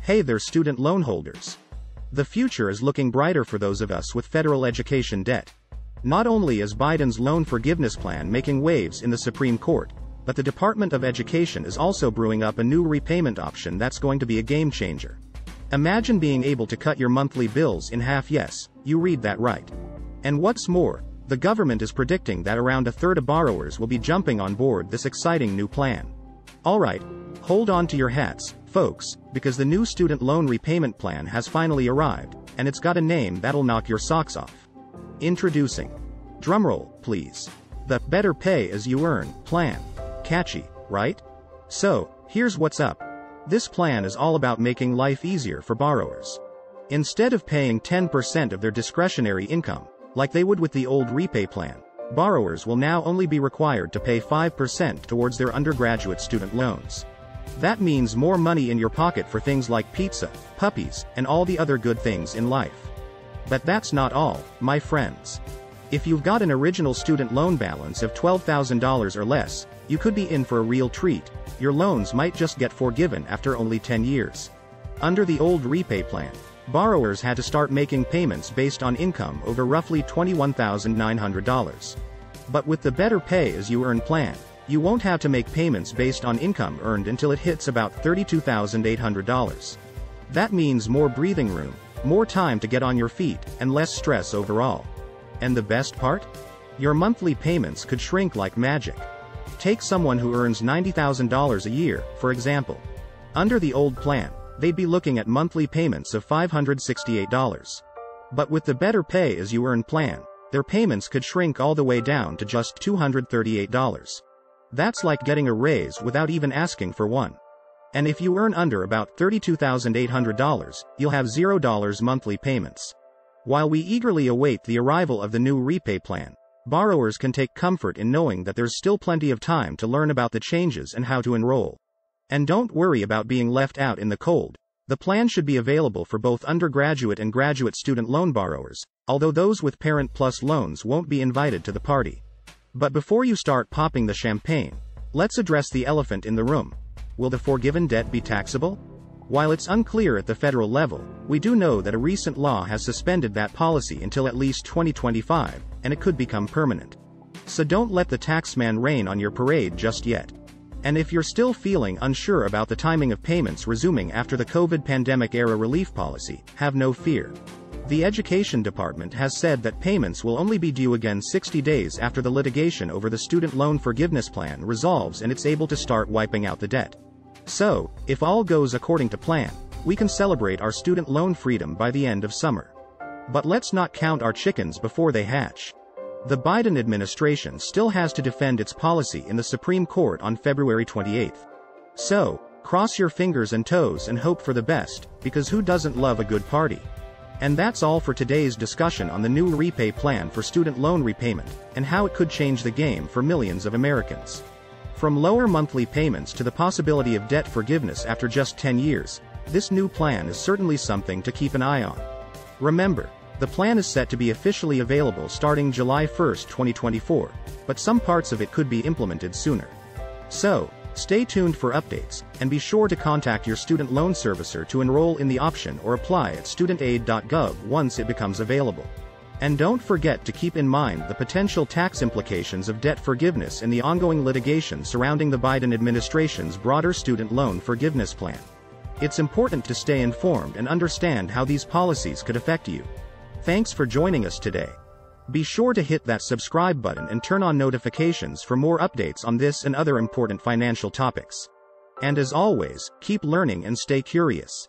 Hey there, student loan holders. The future is looking brighter for those of us with federal education debt. Not only is Biden's loan forgiveness plan making waves in the Supreme Court, but the Department of Education is also brewing up a new repayment option that's going to be a game changer. Imagine being able to cut your monthly bills in half. Yes, you read that right. And what's more, the government is predicting that around a third of borrowers will be jumping on board this exciting new plan. Alright, hold on to your hats, folks, because the new student loan repayment plan has finally arrived, and it's got a name that'll knock your socks off. Introducing. Drumroll, please. The Better Pay As You Earn plan. Catchy, right? So, here's what's up. This plan is all about making life easier for borrowers. Instead of paying 10% of their discretionary income, like they would with the old REPAYE plan, borrowers will now only be required to pay 5% towards their undergraduate student loans. That means more money in your pocket for things like pizza, puppies, and all the other good things in life. But that's not all, my friends. If you've got an original student loan balance of $12,000 or less, you could be in for a real treat. Your loans might just get forgiven after only 10 years. Under the old REPAYE plan, borrowers had to start making payments based on income over roughly $21,900. But with the Better Pay As You Earn plan, you won't have to make payments based on income earned until it hits about $32,800. That means more breathing room, more time to get on your feet, and less stress overall. And the best part? Your monthly payments could shrink like magic. Take someone who earns $90,000 a year, for example. Under the old plan, they'd be looking at monthly payments of $568. But with the Better Pay As You Earn plan, their payments could shrink all the way down to just $238. That's like getting a raise without even asking for one. And if you earn under about $32,800, you'll have $0 monthly payments. While we eagerly await the arrival of the new REPAYE plan, borrowers can take comfort in knowing that there's still plenty of time to learn about the changes and how to enroll. And don't worry about being left out in the cold. The plan should be available for both undergraduate and graduate student loan borrowers, although those with Parent Plus loans won't be invited to the party. But before you start popping the champagne, let's address the elephant in the room. Will the forgiven debt be taxable? While it's unclear at the federal level, we do know that a recent law has suspended that policy until at least 2025, and it could become permanent. So don't let the taxman rain on your parade just yet. And if you're still feeling unsure about the timing of payments resuming after the COVID pandemic-era relief policy, have no fear. The Education Department has said that payments will only be due again 60 days after the litigation over the student loan forgiveness plan resolves and it's able to start wiping out the debt. So, if all goes according to plan, we can celebrate our student loan freedom by the end of summer. But let's not count our chickens before they hatch. The Biden administration still has to defend its policy in the Supreme Court on February 28. So, cross your fingers and toes and hope for the best, because who doesn't love a good party? And that's all for today's discussion on the new REPAYE plan for student loan repayment, and how it could change the game for millions of Americans. From lower monthly payments to the possibility of debt forgiveness after just 10 years, this new plan is certainly something to keep an eye on. Remember, the plan is set to be officially available starting July 1, 2024, but some parts of it could be implemented sooner. So, stay tuned for updates, and be sure to contact your student loan servicer to enroll in the option or apply at StudentAid.gov once it becomes available. And don't forget to keep in mind the potential tax implications of debt forgiveness and the ongoing litigation surrounding the Biden administration's broader student loan forgiveness plan. It's important to stay informed and understand how these policies could affect you. Thanks for joining us today. Be sure to hit that subscribe button and turn on notifications for more updates on this and other important financial topics. And as always, keep learning and stay curious.